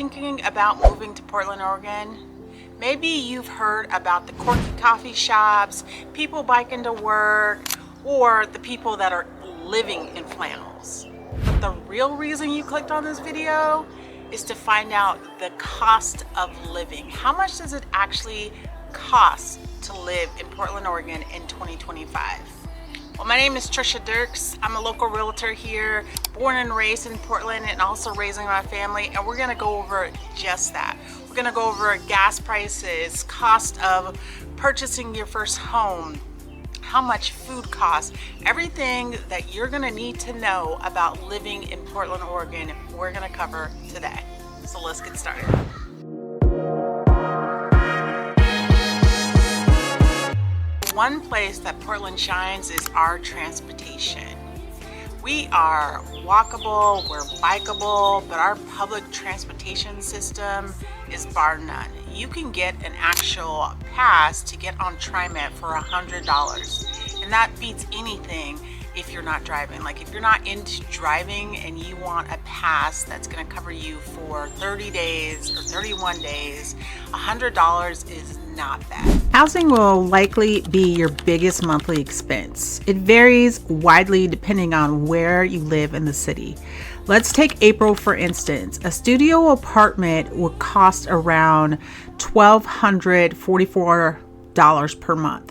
thinking about moving to Portland, Oregon? Maybe you've heard about the quirky coffee shops, people biking to work, or the people that are living in flannels. But the real reason you clicked on this video is to find out the cost of living. How much does it actually cost to live in Portland, Oregon in 2025? Well, my name is Trisha Dirks. I'm a local realtor here, born and raised in Portland and also raising my family, and we're gonna go over just that. We're gonna go over gas prices, cost of purchasing your first home, how much food costs, everything that you're gonna need to know about living in Portland, Oregon, we're gonna cover today. So let's get started. One place that Portland shines is our transportation. We are walkable, we're bikeable, but our public transportation system is bar none. You can get an actual pass to get on TriMet for $100, and that beats anything if you're not driving. Like if you're not into driving and you want a pass that's gonna cover you for 30 days or 31 days, $100 is not bad. Housing will likely be your biggest monthly expense. It varies widely depending on where you live in the city. Let's take April for instance. A studio apartment would cost around $1,244 per month.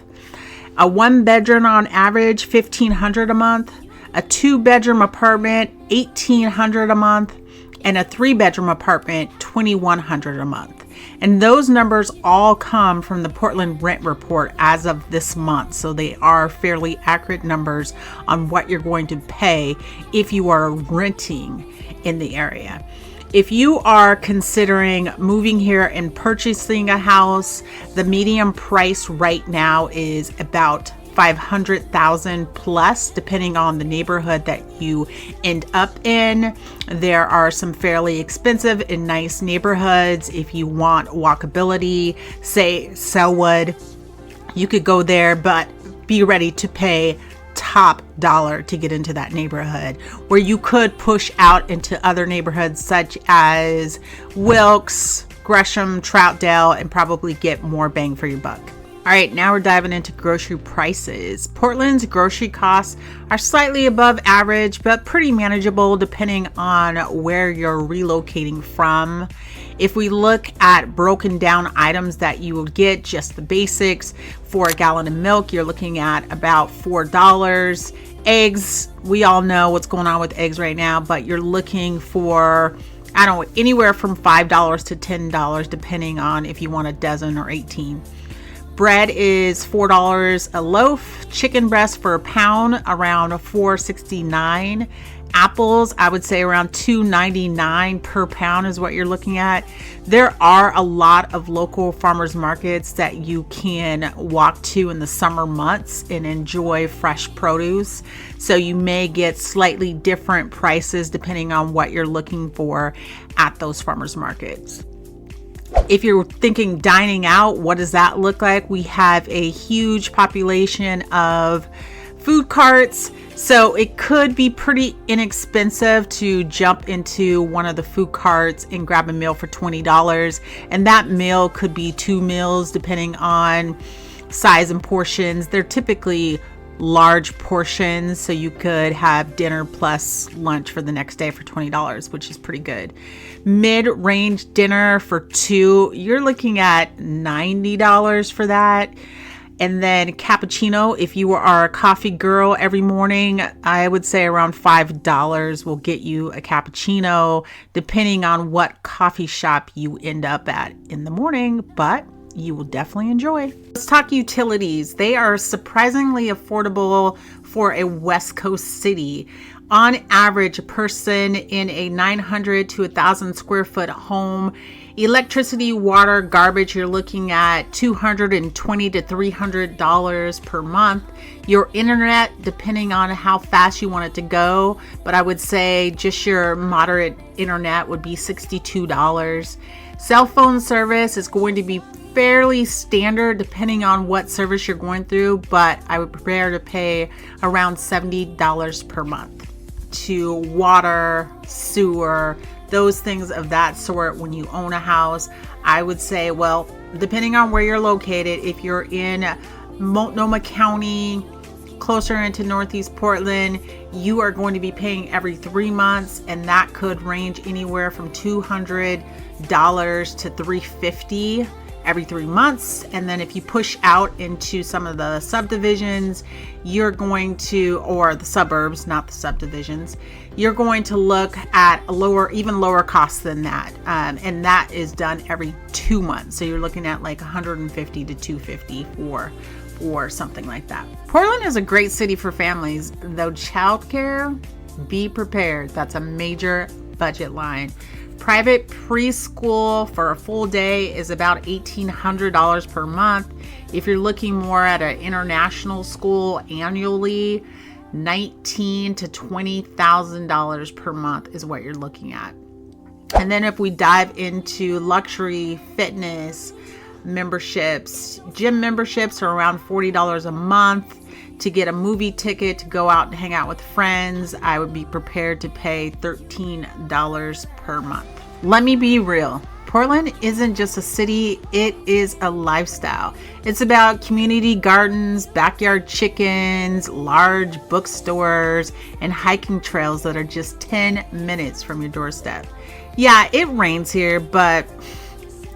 A one bedroom on average, $1,500 a month. A two bedroom apartment, $1,800 a month. And a three bedroom apartment, $2,100 a month. And those numbers all come from the Portland Rent Report as of this month. So they are fairly accurate numbers on what you're going to pay if you are renting in the area. If you are considering moving here and purchasing a house, the median price right now is about $500,000 plus, depending on the neighborhood that you end up in. There are some fairly expensive and nice neighborhoods. If you want walkability, say Selwood, you could go there, but be ready to pay top dollar to get into that neighborhood, where you could push out into other neighborhoods such as Wilkes, Gresham, Troutdale, and probably get more bang for your buck. All right, now we're diving into grocery prices. Portland's grocery costs are slightly above average, but pretty manageable depending on where you're relocating from. If we look at broken down items that you will get, just the basics, for a gallon of milk, you're looking at about $4. Eggs, we all know what's going on with eggs right now, but you're looking for, I don't know, anywhere from $5 to $10, depending on if you want a dozen or 18. Bread is $4 a loaf. Chicken breast for a pound, around $4.69. Apples, I would say around $2.99 per pound is what you're looking at. There are a lot of local farmers markets that you can walk to in the summer months and enjoy fresh produce. So you may get slightly different prices depending on what you're looking for at those farmers markets. If you're thinking dining out, what does that look like? We have a huge population of food carts, so it could be pretty inexpensive to jump into one of the food carts and grab a meal for $20. And that meal could be two meals depending on size and portions. They're typically large portions, so you could have dinner plus lunch for the next day for $20, which is pretty good. Mid-range dinner for two, you're looking at $90 for that. And then cappuccino, if you are a coffee girl every morning, I would say around $5 will get you a cappuccino, depending on what coffee shop you end up at in the morning, but you will definitely enjoy. Let's talk utilities. They are surprisingly affordable for a West Coast city. On average, a person in a 900 to 1,000 square foot home, electricity, water, garbage, you're looking at $220 to $300 per month. Your internet, depending on how fast you want it to go, but I would say just your moderate internet would be $62. Cell phone service is going to be fairly standard depending on what service you're going through, but I would prepare to pay around $70 per month to water, sewer, those things of that sort when you own a house. I would say, well, depending on where you're located, if you're in Multnomah County, closer into Northeast Portland, you are going to be paying every 3 months, and that could range anywhere from $200 to $350 every 3 months. And then if you push out into some of the subdivisions, you're going to, or the suburbs, not the subdivisions, you're going to look at a even lower cost than that. And that is done every 2 months. So you're looking at like $150 to $250 or something like that. Portland is a great city for families, though childcare, be prepared. That's a major budget line. Private preschool for a full day is about $1,800 per month. If you're looking more at an international school annually, $19,000 to $20,000 per month is what you're looking at. And then if we dive into luxury fitness memberships, gym memberships are around $40 a month. To get a movie ticket to go out and hang out with friends, I would be prepared to pay $13 per month. Let me be real. Portland isn't just a city, it is a lifestyle. It's about community gardens, backyard chickens, large bookstores, and hiking trails that are just 10 minutes from your doorstep. Yeah, it rains here, but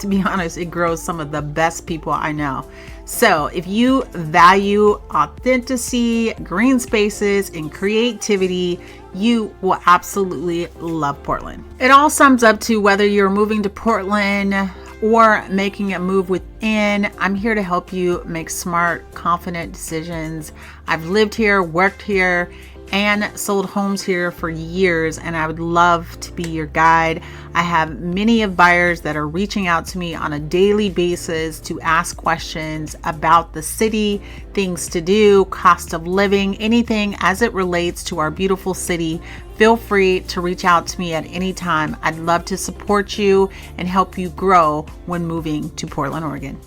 to be honest, it grows some of the best people I know. So if you value authenticity, green spaces, and creativity, you will absolutely love Portland. It all sums up to whether you're moving to Portland or making a move within. I'm here to help you make smart, confident decisions. I've lived here, worked here, and sold homes here for years, and I would love to be your guide. I have many of buyers that are reaching out to me on a daily basis to ask questions about the city, things to do, cost of living, anything as it relates to our beautiful city. Feel free to reach out to me at any time. I'd love to support you and help you grow when moving to Portland, Oregon.